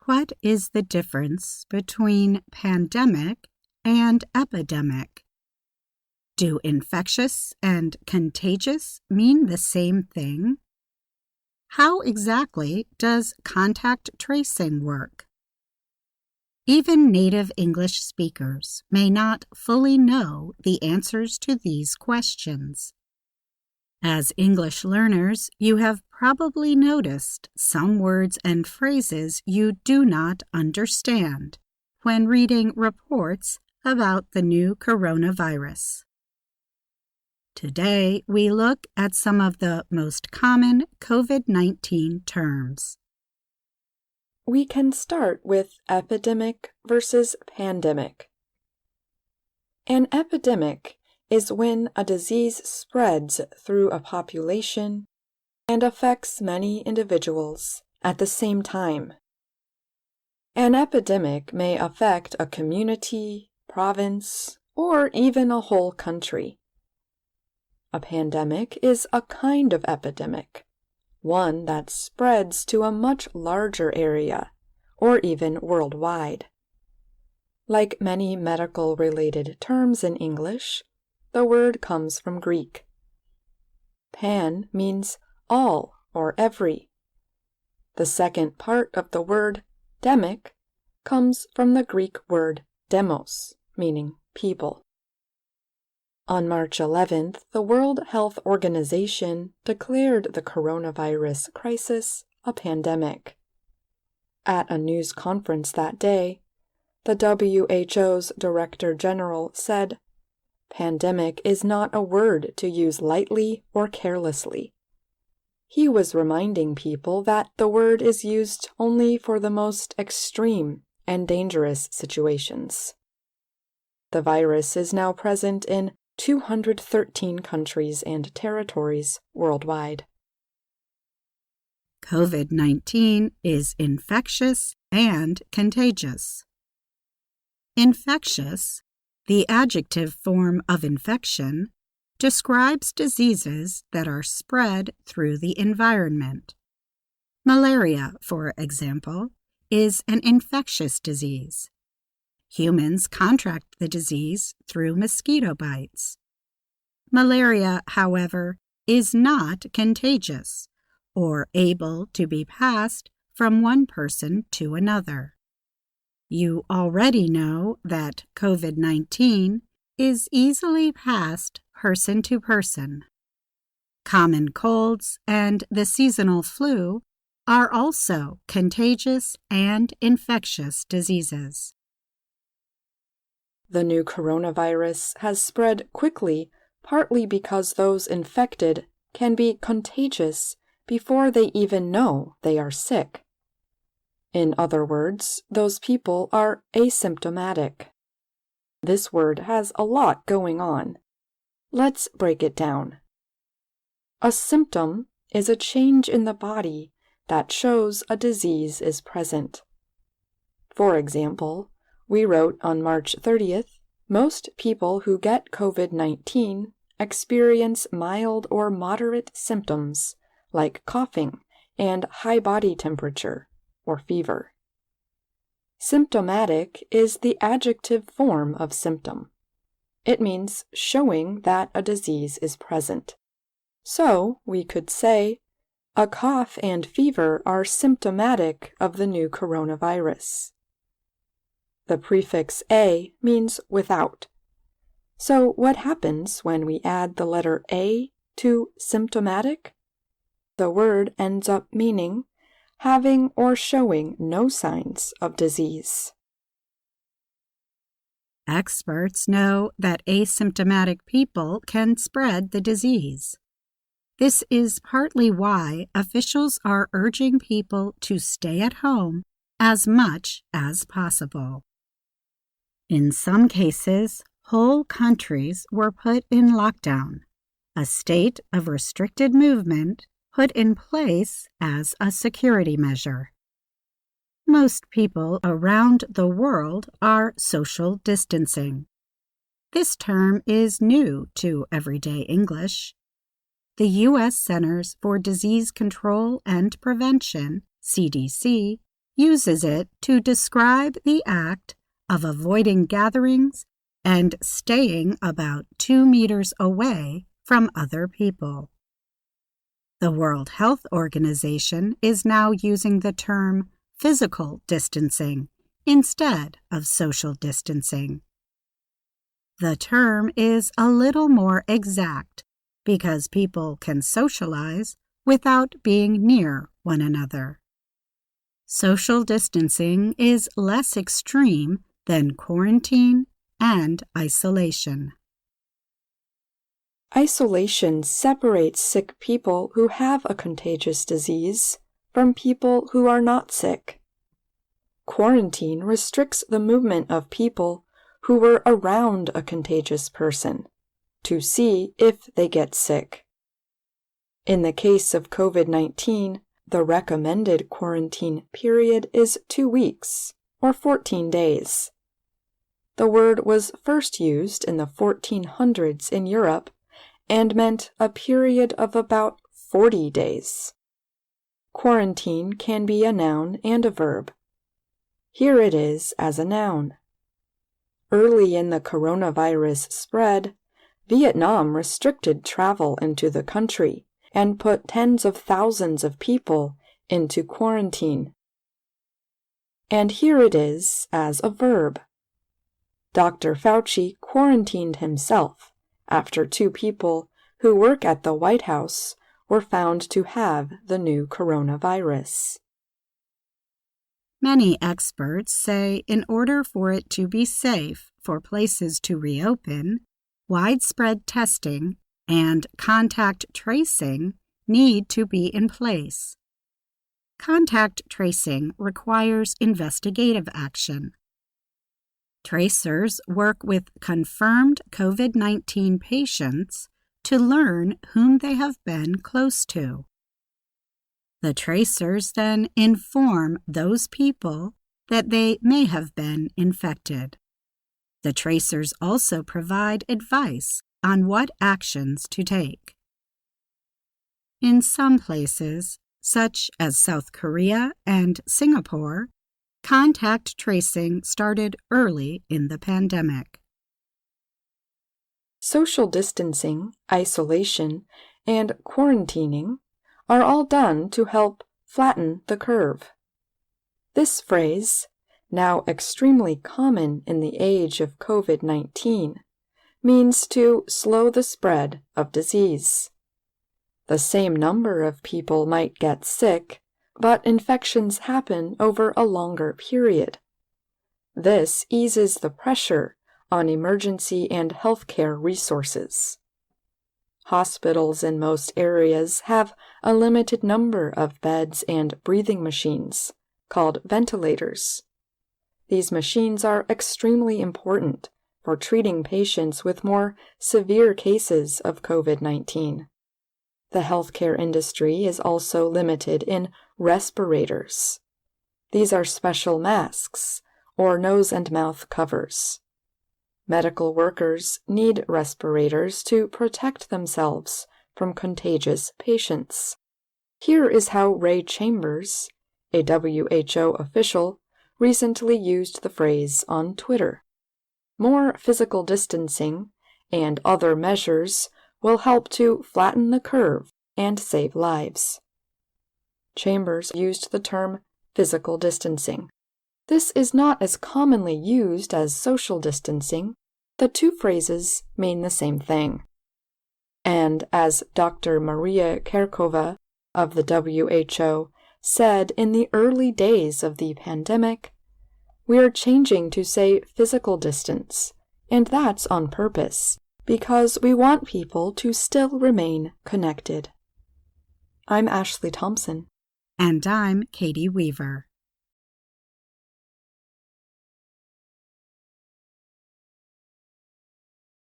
What is the difference between pandemic and epidemic? Do infectious and contagious mean the same thing? How exactly does contact tracing work? Even native English speakers may not fully know the answers to these questions. As English learners, you have probably noticed some words and phrases you do not understand when reading reports about the new coronavirus. Today, we look at some of the most common COVID-19 terms. We can start with epidemic versus pandemic. An epidemic is when a disease spreads through a population and affects many individuals at the same time. An epidemic may affect a community, province, or even a whole country. A pandemic is a kind of epidemic, one that spreads to a much larger area, or even worldwide. Like many medical-related terms in English, the word comes from Greek. Pan means all or every. The second part of the word demic comes from the Greek word demos, meaning people. On March 11th, the World Health Organization declared the coronavirus crisis a pandemic. At a news conference that day, the WHO's Director General said, "Pandemic is not a word to use lightly or carelessly." He was reminding people that the word is used only for the most extreme and dangerous situations. The virus is now present in 213 countries and territories worldwide. COVID-19 is infectious and contagious. Infectious, the adjective form of infection, describes diseases that are spread through the environment. Malaria, for example, is an infectious disease. Humans contract the disease through mosquito bites. Malaria, however, is not contagious or able to be passed from one person to another. You already know that COVID-19 is easily passed person to person. Common colds and the seasonal flu are also contagious and infectious diseases. The new coronavirus has spread quickly, partly because those infected can be contagious before they even know they are sick. In other words, those people are asymptomatic. This word has a lot going on. Let's break it down. A symptom is a change in the body that shows a disease is present. For example, we wrote on March 30th, most people who get COVID-19 experience mild or moderate symptoms like coughing and high body temperature or fever. Symptomatic is the adjective form of symptom. It means showing that a disease is present. So we could say, a cough and fever are symptomatic of the new coronavirus. The prefix a means without. So what happens when we add the letter a to symptomatic? The word ends up meaning having or showing no signs of disease. Experts know that asymptomatic people can spread the disease. This is partly why officials are urging people to stay at home as much as possible. In some cases, whole countries were put in lockdown, a state of restricted movement put in place as a security measure. Most people around the world are social distancing. This term is new to everyday English. The U.S. Centers for Disease Control and Prevention, CDC, uses it to describe the act of avoiding gatherings and staying about 2 meters away from other people. The World Health Organization is now using the term physical distancing instead of social distancing. The term is a little more exact because people can socialize without being near one another. Social distancing is less extreme than quarantine and isolation. Isolation separates sick people who have a contagious disease from people who are not sick. Quarantine restricts the movement of people who were around a contagious person to see if they get sick. In the case of COVID-19, the recommended quarantine period is 2 weeks, or 14 days. The word was first used in the 1400s in Europe and meant a period of about 40 days. Quarantine can be a noun and a verb. Here it is as a noun. Early in the coronavirus spread, Vietnam restricted travel into the country and put tens of thousands of people into quarantine. And here it is as a verb. Dr. Fauci quarantined himself after 2 people who work at the White House were found to have the new coronavirus. Many experts say in order for it to be safe for places to reopen, widespread testing and contact tracing need to be in place. Contact tracing requires investigative action. Tracers work with confirmed COVID-19 patients to learn whom they have been close to. The tracers then inform those people that they may have been infected. The tracers also provide advice on what actions to take. In some places, such as South Korea and Singapore, contact tracing started early in the pandemic. Social distancing, isolation, and quarantining are all done to help flatten the curve. This phrase, now extremely common in the age of COVID-19, means to slow the spread of disease. The same number of people might get sick, but infections happen over a longer period. This eases the pressure on emergency and healthcare resources. Hospitals in most areas have a limited number of beds and breathing machines, called ventilators. These machines are extremely important for treating patients with more severe cases of COVID-19. The healthcare industry is also limited in respirators. These are special masks or nose and mouth covers. Medical workers need respirators to protect themselves from contagious patients. Here is how Ray Chambers, a WHO official, recently used the phrase on Twitter. More physical distancing and other measures will help to flatten the curve and save lives. Chambers used the term physical distancing. This is not as commonly used as social distancing. The two phrases mean the same thing. And as Dr. Maria Kerkova of the WHO said in the early days of the pandemic, we are changing to say physical distance, and that's on purpose, because we want people to still remain connected. I'm Ashley Thompson. And I'm Katie Weaver.